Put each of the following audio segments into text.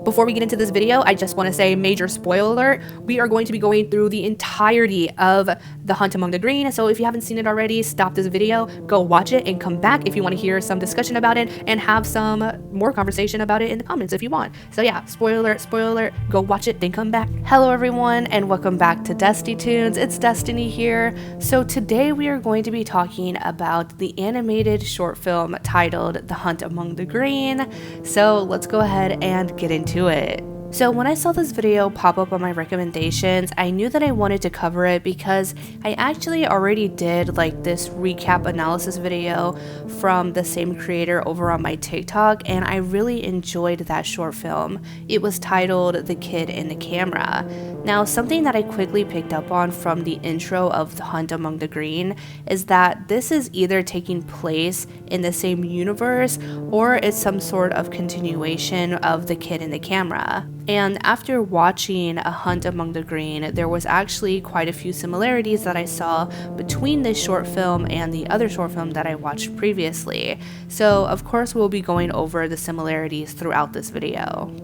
Before we get into this video, I just want to say major spoiler alert. We are going to be going through the entirety of The Hunt Among the Green. So if you haven't seen it already, stop this video, go watch it, and come back if you want to hear some discussion about it and have some more conversation about it in the comments if you want. So yeah, spoiler alert, go watch it, then come back. Hello everyone, and welcome back to Dusty Tunes. It's Destiny here. So today we are going to be talking about the animated short film titled The Hunt Among the Green. So let's go ahead and get into it. So when I saw this video pop up on my recommendations, I knew that I wanted to cover it because I actually already did like this recap analysis video from the same creator over on my TikTok, and I really enjoyed that short film. It was titled The Kid in the Camera. Now, something that I quickly picked up on from the intro of The Hunt Among the Green is that this is either taking place in the same universe or it's some sort of continuation of The Kid in the Camera. And after watching A Hunt Among the Green, there was actually quite a few similarities that I saw between this short film and the other short film that I watched previously. So of course we'll be going over the similarities throughout this video.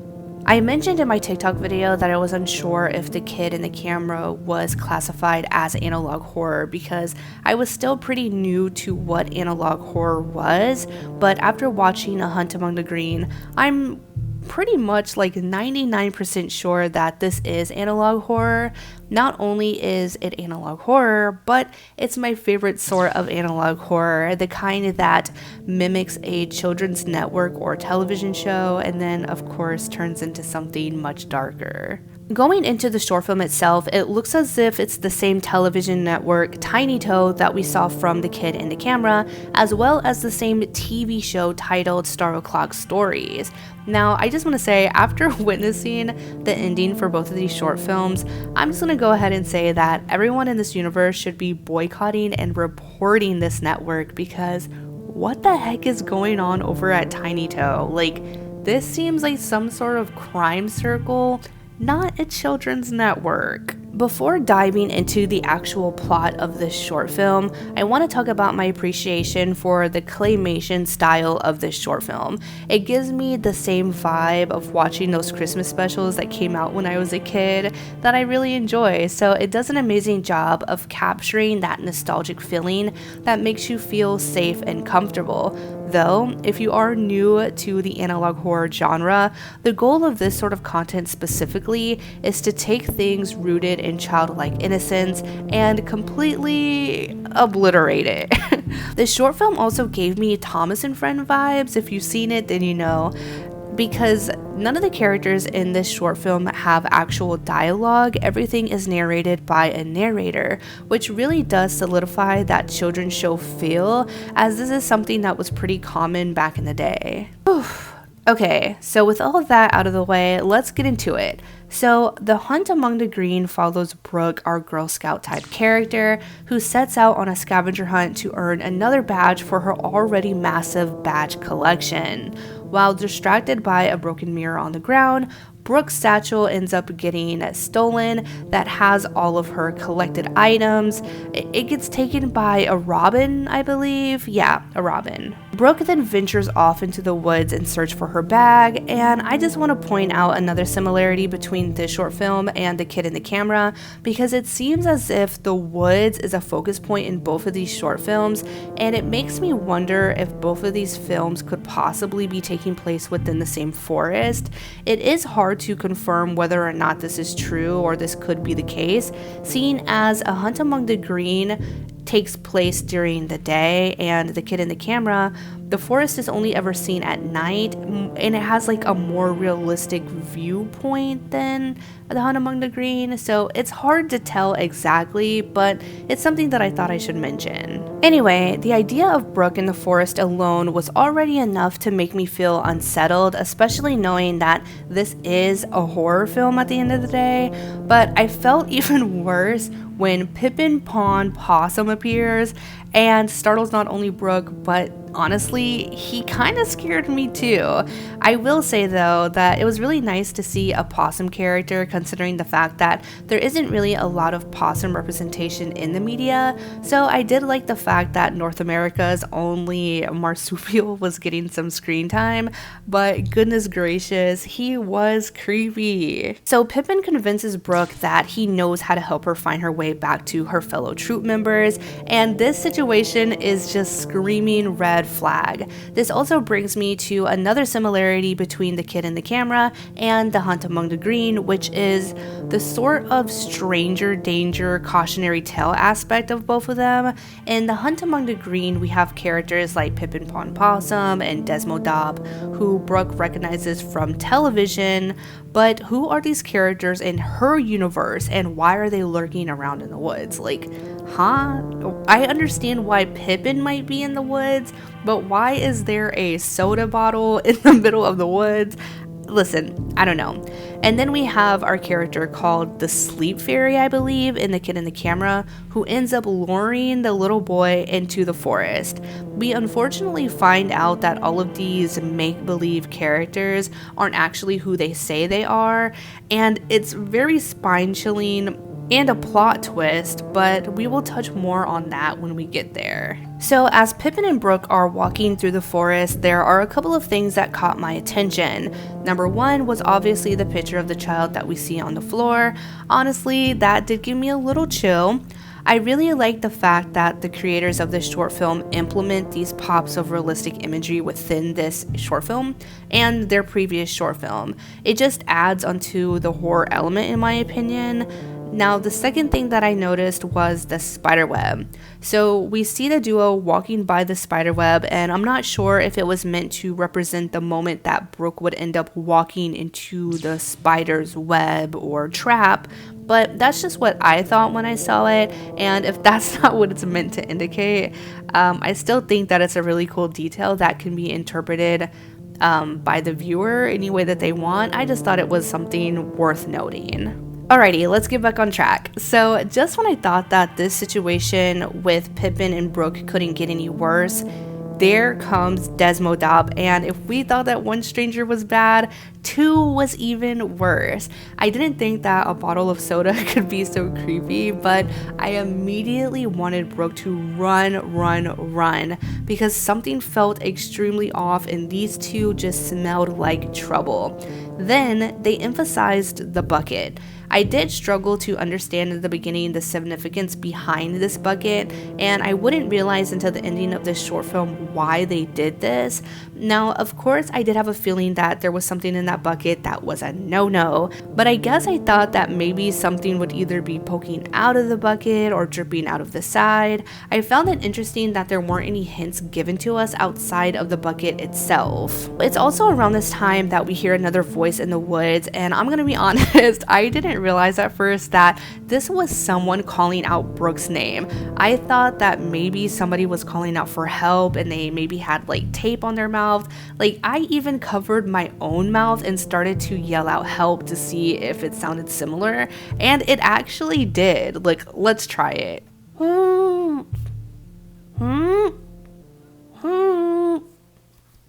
I mentioned in my TikTok video that I was unsure if The Kid in the Camera was classified as analog horror because I was still pretty new to what analog horror was, but after watching A Hunt Among the Green, I'm pretty much like 99% sure that this is analog horror. Not only is it analog horror, but it's my favorite sort of analog horror, the kind that mimics a children's network or television show and then of course turns into something much darker. Going into the short film itself, it looks as if it's the same television network, Tiny Toe, that we saw from The Kid in the Camera, as well as the same TV show titled Star O'Clock Stories. Now, I just want to say, after witnessing the ending for both of these short films, I'm just going to go ahead and say that everyone in this universe should be boycotting and reporting this network because what the heck is going on over at Tiny Toe? Like, this seems like some sort of crime circle, not a children's network. Before diving into the actual plot of this short film, I want to talk about my appreciation for the claymation style of this short film. It gives me the same vibe of watching those Christmas specials that came out when I was a kid that I really enjoy, so it does an amazing job of capturing that nostalgic feeling that makes you feel safe and comfortable. Though, if you are new to the analog horror genre, the goal of this sort of content specifically is to take things rooted in childlike innocence and completely obliterate it. This short film also gave me Thomas and Friend vibes. If you've seen it, then you know, because none of the characters in this short film have actual dialogue. Everything is narrated by a narrator, which really does solidify that children's show feel, as this is something that was pretty common back in the day. Oof. Okay, so with all of that out of the way, let's get into it. So, The Hunt Among the Green follows Brooke, our Girl Scout type character, who sets out on a scavenger hunt to earn another badge for her already massive badge collection. While distracted by a broken mirror on the ground, Brooke's satchel ends up getting stolen that has all of her collected items. It gets taken by a robin, I believe. Yeah, a robin. Brooke then ventures off into the woods in search for her bag, and I just want to point out another similarity between this short film and The Kid in the Camera, because it seems as if the woods is a focus point in both of these short films, and it makes me wonder if both of these films could possibly be taking place within the same forest. It is hard to confirm whether or not this is true or this could be the case, seeing as A Hunt Among the Green takes place during the day and The Kid in the Camera, the forest is only ever seen at night, and it has like a more realistic viewpoint than The Hunt Among the Green, so it's hard to tell exactly, but it's something that I thought I should mention. Anyway, the idea of Brooke in the forest alone was already enough to make me feel unsettled, especially knowing that this is a horror film at the end of the day, but I felt even worse when Pippin Pond Possum appears, and startles not only Brooke, but honestly, he kind of scared me too. I will say though that it was really nice to see a possum character, considering the fact that there isn't really a lot of possum representation in the media. So I did like the fact that North America's only marsupial was getting some screen time, but goodness gracious, he was creepy. So Pippin convinces Brooke that he knows how to help her find her way back to her fellow troop members, and this situation is just screaming red flag. This also brings me to another similarity between The Kid in the Camera and The Hunt Among the Green, which is the sort of stranger danger cautionary tale aspect of both of them. In The Hunt Among the Green, we have characters like Pippin Possum and Desmodob, who Brooke recognizes from television, but who are these characters in her universe and why are they lurking around in the woods? Like, huh? I understand why Pippin might be in the woods, but why is there a soda bottle in the middle of the woods? Listen, I don't know. And then we have our character called the Sleep Fairy, I believe, in The Kid in the Camera, who ends up luring the little boy into the forest. We unfortunately find out that all of these make-believe characters aren't actually who they say they are, and it's very spine-chilling and a plot twist, but we will touch more on that when we get there. So as Pippin and Brooke are walking through the forest, there are a couple of things that caught my attention. Number one was obviously the picture of the child that we see on the floor. Honestly, that did give me a little chill. I really like the fact that the creators of this short film implement these pops of realistic imagery within this short film and their previous short film. It just adds onto the horror element, in my opinion. Now, the second thing that I noticed was the spiderweb. So we see the duo walking by the spiderweb, and I'm not sure if it was meant to represent the moment that Brooke would end up walking into the spider's web or trap, but that's just what I thought when I saw it, and if that's not what it's meant to indicate, I still think that it's a really cool detail that can be interpreted by the viewer any way that they want. I just thought it was something worth noting. Alrighty, let's get back on track. So just when I thought that this situation with Pippin and Brooke couldn't get any worse, there comes Desmodob, and if we thought that one stranger was bad, two was even worse. I didn't think that a bottle of soda could be so creepy, but I immediately wanted Brooke to run, because something felt extremely off and these two just smelled like trouble. Then they emphasized the bucket. I did struggle to understand in the beginning the significance behind this bucket, and I wouldn't realize until the ending of this short film why they did this. Now, of course, I did have a feeling that there was something in that bucket that was a no-no, but I guess I thought that maybe something would either be poking out of the bucket or dripping out of the side. I found it interesting that there weren't any hints given to us outside of the bucket itself. It's also around this time that we hear another voice in the woods, and I'm gonna be honest, I didn't realize at first that this was someone calling out Brooke's name. I thought that maybe somebody was calling out for help and they maybe had like tape on their mouth. Like, I even covered my own mouth and started to yell out help to see if it sounded similar, and it actually did. Like, let's try it.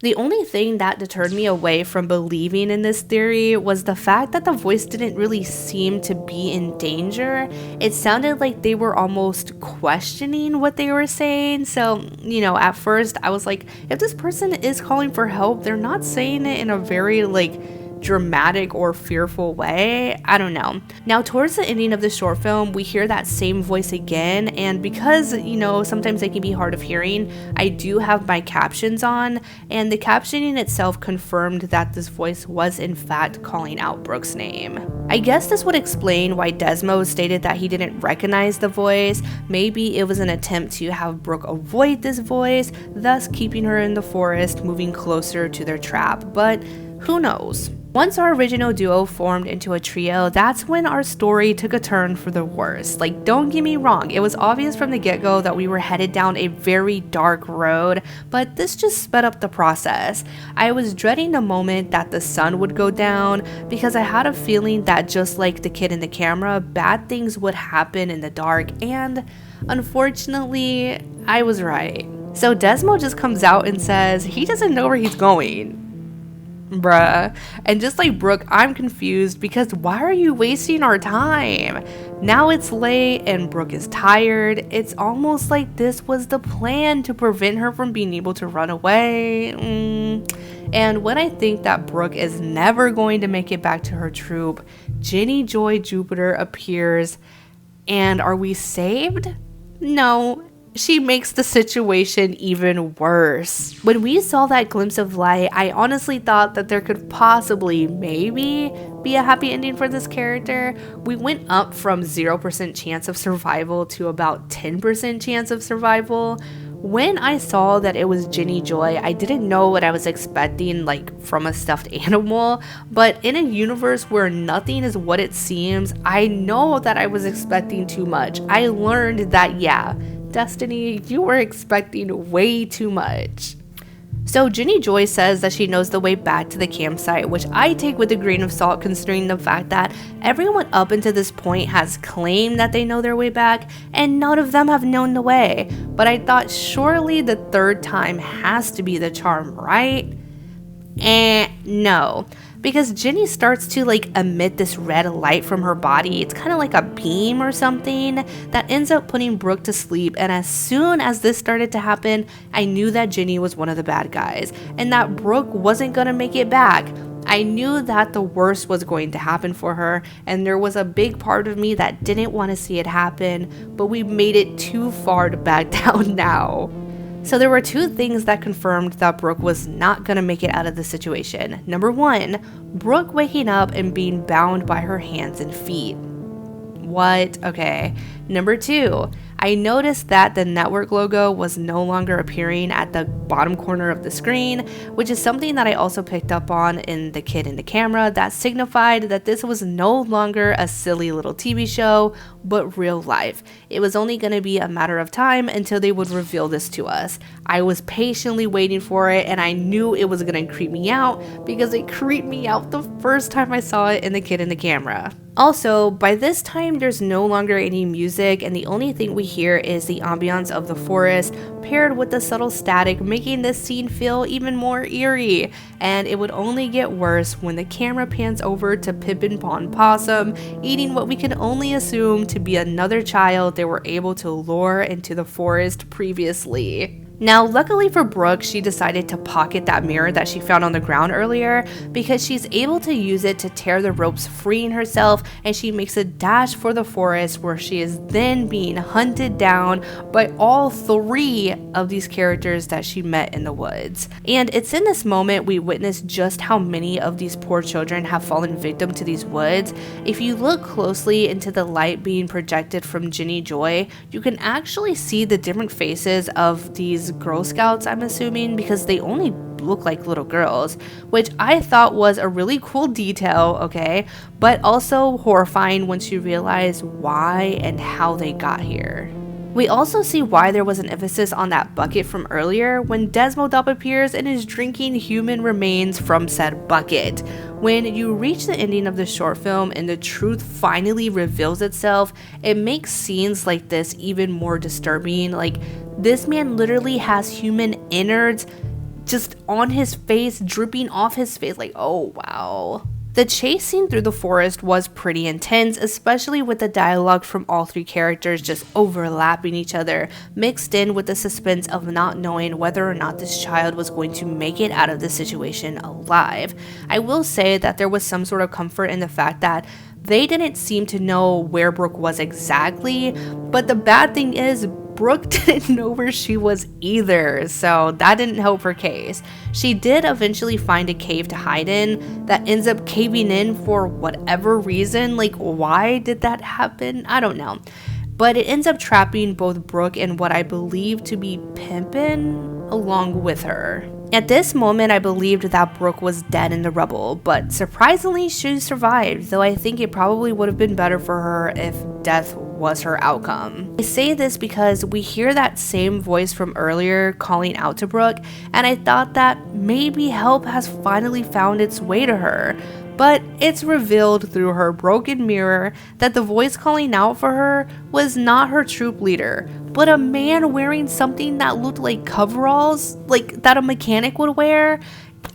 The only thing that deterred me away from believing in this theory was the fact that the voice didn't really seem to be in danger. It sounded like they were almost questioning what they were saying. So, you know, at first I was like, if this person is calling for help, they're not saying it in a very like dramatic or fearful way. I don't know. Now, towards the ending of the short film, we hear that same voice again, and because, you know, sometimes they can be hard of hearing, I do have my captions on, and the captioning itself confirmed that this voice was in fact calling out Brooke's name. I guess this would explain why Desmo stated that he didn't recognize the voice. Maybe it was an attempt to have Brooke avoid this voice, thus keeping her in the forest, moving closer to their trap, but who knows? Once our original duo formed into a trio, that's when our story took a turn for the worse. Like, don't get me wrong, it was obvious from the get-go that we were headed down a very dark road, but this just sped up the process. I was dreading the moment that the sun would go down, because I had a feeling that just like The Kid in the Camera, bad things would happen in the dark, and Unfortunately, I was right. So Desmo just comes out and says he doesn't know where he's going. Bruh. And just like Brooke, I'm confused because why are you wasting our time? Now it's late and Brooke is tired. It's almost like this was the plan to prevent her from being able to run away. And when I think that Brooke is never going to make it back to her troop, Ginny Joy Jupiter appears. And are we saved? No. She makes the situation even worse. When we saw that glimpse of light, I honestly thought that there could possibly, maybe, be a happy ending for this character. We went up from 0% chance of survival to about 10% chance of survival. When I saw that it was Ginny Joy, I didn't know what I was expecting, like from a stuffed animal, but in a universe where nothing is what it seems, I know that I was expecting too much. I learned that, yeah, Destiny, you were expecting way too much. So Ginny Joy says that she knows the way back to the campsite, which I take with a grain of salt considering the fact that everyone up until this point has claimed that they know their way back and none of them have known the way. But I thought surely the third time has to be the charm, right? No. Because Ginny starts to like emit this red light from her body. It's kind of like a beam or something that ends up putting Brooke to sleep. And as soon as this started to happen, I knew that Ginny was one of the bad guys and that Brooke wasn't gonna make it back. I knew that the worst was going to happen for her, and there was a big part of me that didn't want to see it happen, but we made it too far to back down now. So there were two things that confirmed that Brooke was not going to make it out of the situation. Number one, Brooke waking up and being bound by her hands and feet. What? Okay. Number two, I noticed that the network logo was no longer appearing at the bottom corner of the screen, which is something that I also picked up on in The Kid in the Camera that signified that this was no longer a silly little TV show, but real life. It was only going to be a matter of time until they would reveal this to us. I was patiently waiting for it, and I knew it was going to creep me out because it creeped me out the first time I saw it in The Kid in the Camera. Also, by this time, there's no longer any music, and the only thing we hear is the ambiance of the forest paired with the subtle static, making this scene feel even more eerie. And it would only get worse when the camera pans over to Pippin Pond Possum eating what we can only assume to be another child they were able to lure into the forest previously. Now, luckily for Brooke, she decided to pocket that mirror that she found on the ground earlier because she's able to use it to tear the ropes, freeing herself, and she makes a dash for the forest where she is then being hunted down by all three of these characters that she met in the woods. And it's in this moment we witness just how many of these poor children have fallen victim to these woods. If you look closely into the light being projected from Ginny Joy, you can actually see the different faces of these Girl Scouts, I'm assuming, because they only look like little girls, which I thought was a really cool detail, okay, but also horrifying once you realize why and how they got here. We also see why there was an emphasis on that bucket from earlier when Desmodop appears and is drinking human remains from said bucket. When you reach the ending of the short film and the truth finally reveals itself, it makes scenes like this even more disturbing. Like, this man literally has human innards just on his face, dripping off his face. Like, oh wow. The chase scene through the forest was pretty intense, especially with the dialogue from all three characters just overlapping each other, mixed in with the suspense of not knowing whether or not this child was going to make it out of the situation alive. I will say that there was some sort of comfort in the fact that they didn't seem to know where Brooke was exactly, but the bad thing is Brooke didn't know where she was either, so that didn't help her case. She did eventually find a cave to hide in that ends up caving in for whatever reason. Like, why did that happen? I don't know. But it ends up trapping both Brooke and what I believe to be Pippin along with her. At this moment, I believed that Brooke was dead in the rubble, but surprisingly, she survived, though I think it probably would have been better for her if death was her outcome. I say this because we hear that same voice from earlier calling out to Brooke, and I thought that maybe help has finally found its way to her. But it's revealed through her broken mirror that the voice calling out for her was not her troop leader, but a man wearing something that looked like coveralls, like that a mechanic would wear.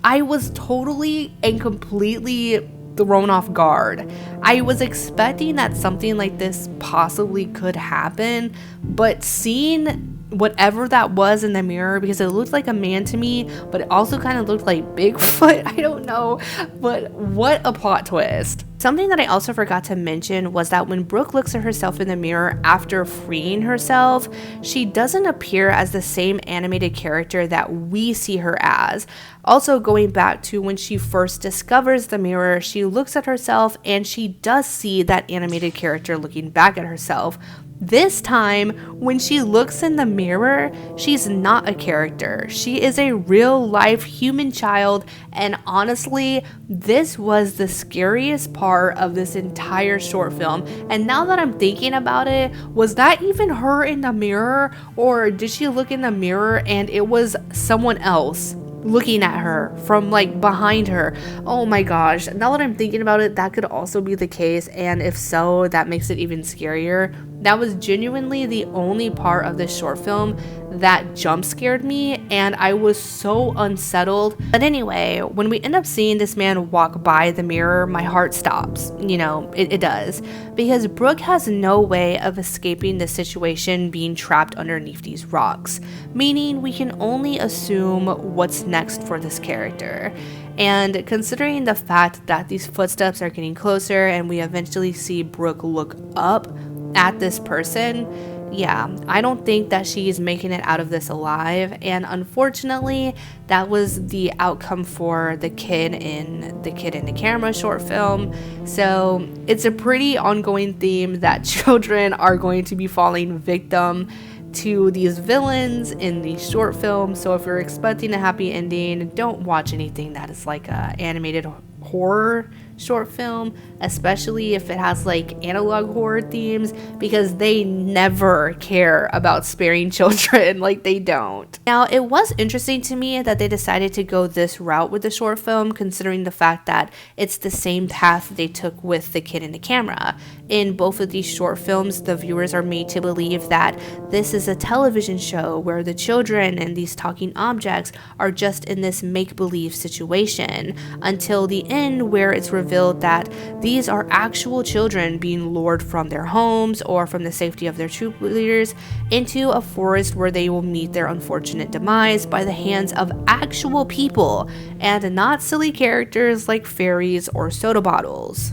I was totally and completely thrown off guard. I was expecting that something like this possibly could happen, but seeing whatever that was in the mirror, because it looked like a man to me, but it also kind of looked like Bigfoot. I don't know, but what a plot twist. Something that I also forgot to mention was that when Brooke looks at herself in the mirror after freeing herself, she doesn't appear as the same animated character that we see her as. Also, going back to when she first discovers the mirror, she looks at herself and she does see that animated character looking back at herself. This time, when she looks in the mirror, she's not a character. She is a real-life human child, and honestly, this was the scariest part of this entire short film. And now that I'm thinking about it, was that even her in the mirror, or did she look in the mirror and it was someone else looking at her from like behind her? Oh my gosh, now that I'm thinking about it, that could also be the case, and if so, that makes it even scarier. That was genuinely the only part of this short film that jump scared me, and I was so unsettled. But anyway, when we end up seeing this man walk by the mirror, my heart stops. You know, it does, because Brooke has no way of escaping the situation being trapped underneath these rocks, meaning we can only assume what's next for this character. And considering the fact that these footsteps are getting closer and we eventually see Brooke look up at this person, yeah, I don't think that she's making it out of this alive. And unfortunately, that was the outcome for the kid in the camera short film. So it's a pretty ongoing theme that children are going to be falling victim to these villains in these short films. So if you're expecting a happy ending, don't watch anything that is like a animated horror short film, especially if it has like analog horror themes, because they never care about sparing children. Like, they don't. Now, it was interesting to me that they decided to go this route with the short film, considering the fact that it's the same path they took with the kid in the camera. In both of these short films, the viewers are made to believe that this is a television show where the children and these talking objects are just in this make-believe situation, until the end, where it's revealed that these are actual children being lured from their homes or from the safety of their troop leaders into a forest where they will meet their unfortunate demise by the hands of actual people, and not silly characters like fairies or soda bottles.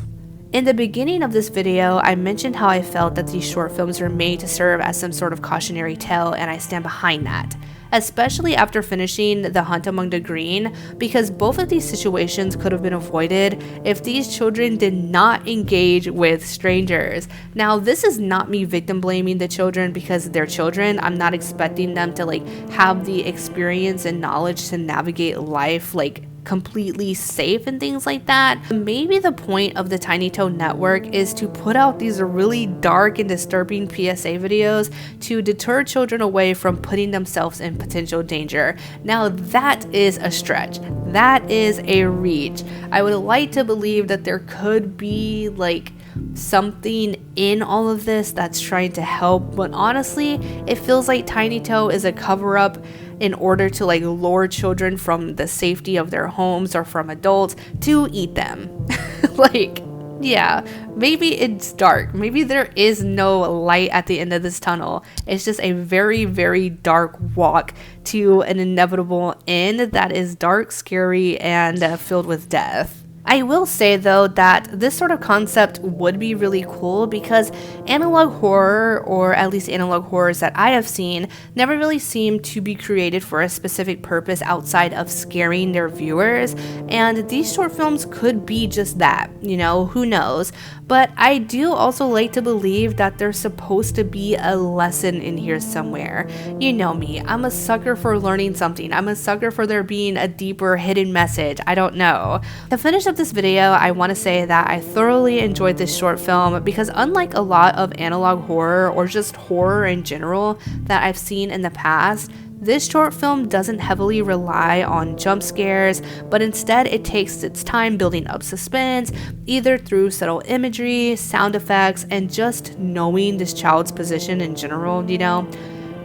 In the beginning of this video, I mentioned how I felt that these short films were made to serve as some sort of cautionary tale, and I stand behind that. Especially after finishing The Hunt Among the Green, because both of these situations could have been avoided if these children did not engage with strangers. Now, this is not me victim blaming the children because they're children. I'm not expecting them to like have the experience and knowledge to navigate life like completely safe and things like that. Maybe the point of the Tiny Toe Network is to put out these really dark and disturbing PSA videos to deter children away from putting themselves in potential danger. Now, that is a stretch. That is a reach. I would like to believe that there could be like something in all of this that's trying to help, but honestly, it feels like Tiny Toe is a cover-up in order to like lure children from the safety of their homes or from adults to eat them. Like, yeah, maybe it's dark. Maybe there is no light at the end of this tunnel. It's just a very, very dark walk to an inevitable end that is dark, scary, and filled with death. I will say though that this sort of concept would be really cool because analog horror, or at least analog horrors that I have seen, never really seem to be created for a specific purpose outside of scaring their viewers, and these short films could be just that, you know, who knows. But I do also like to believe that there's supposed to be a lesson in here somewhere. You know me, I'm a sucker for learning something. I'm a sucker for there being a deeper hidden message. I don't know. To finish up this video, I want to say that I thoroughly enjoyed this short film because unlike a lot of analog horror or just horror in general that I've seen in the past, This short film doesn't heavily rely on jump scares, but instead it takes its time building up suspense, either through subtle imagery, sound effects, and just knowing this child's position in general, you know.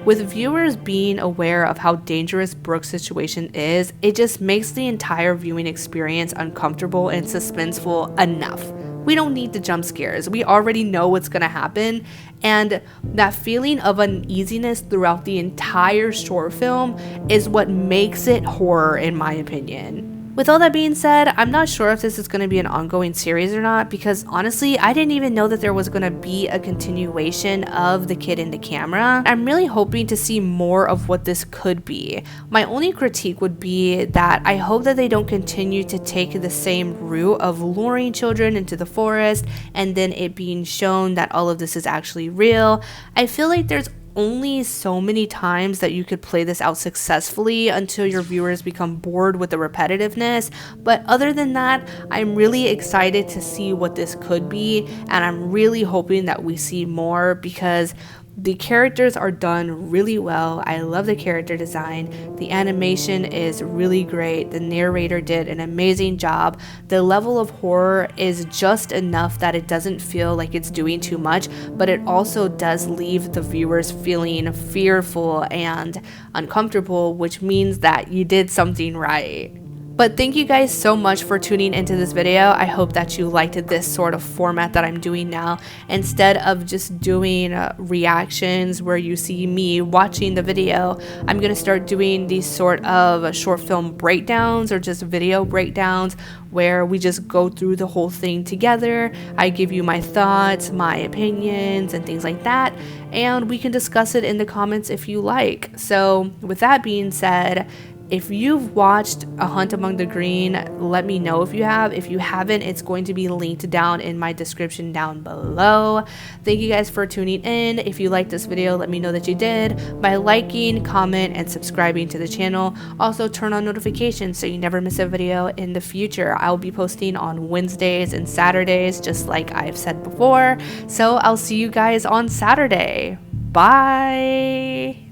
With viewers being aware of how dangerous Brooke's situation is, it just makes the entire viewing experience uncomfortable and suspenseful enough. We don't need the jump scares. We already know what's going to happen, and that feeling of uneasiness throughout the entire short film is what makes it horror, in my opinion. With all that being said, I'm not sure if this is going to be an ongoing series or not, because honestly, I didn't even know that there was going to be a continuation of The Kid in the Camera. I'm really hoping to see more of what this could be. My only critique would be that I hope that they don't continue to take the same route of luring children into the forest and then it being shown that all of this is actually real. I feel like there's only so many times that you could play this out successfully until your viewers become bored with the repetitiveness. But other than that, I'm really excited to see what this could be, and I'm really hoping that we see more because the characters are done really well. I love the character design. The animation is really great. The narrator did an amazing job. The level of horror is just enough that it doesn't feel like it's doing too much, but it also does leave the viewers feeling fearful and uncomfortable, which means that you did something right. But thank you guys so much for tuning into this video. I hope that you liked this sort of format that I'm doing now. Instead of just doing reactions where you see me watching the video, I'm going to start doing these sort of short film breakdowns or just video breakdowns where we just go through the whole thing together. I give you my thoughts, my opinions, and things like that, and we can discuss it in the comments if you like. So with that being said, if you've watched A Hunt Among the Green, let me know if you have. If you haven't, it's going to be linked down in my description down below. Thank you guys for tuning in. If you liked this video, let me know that you did by liking, comment, and subscribing to the channel. Also, turn on notifications so you never miss a video in the future. I'll be posting on Wednesdays and Saturdays, just like I've said before. So I'll see you guys on Saturday. Bye!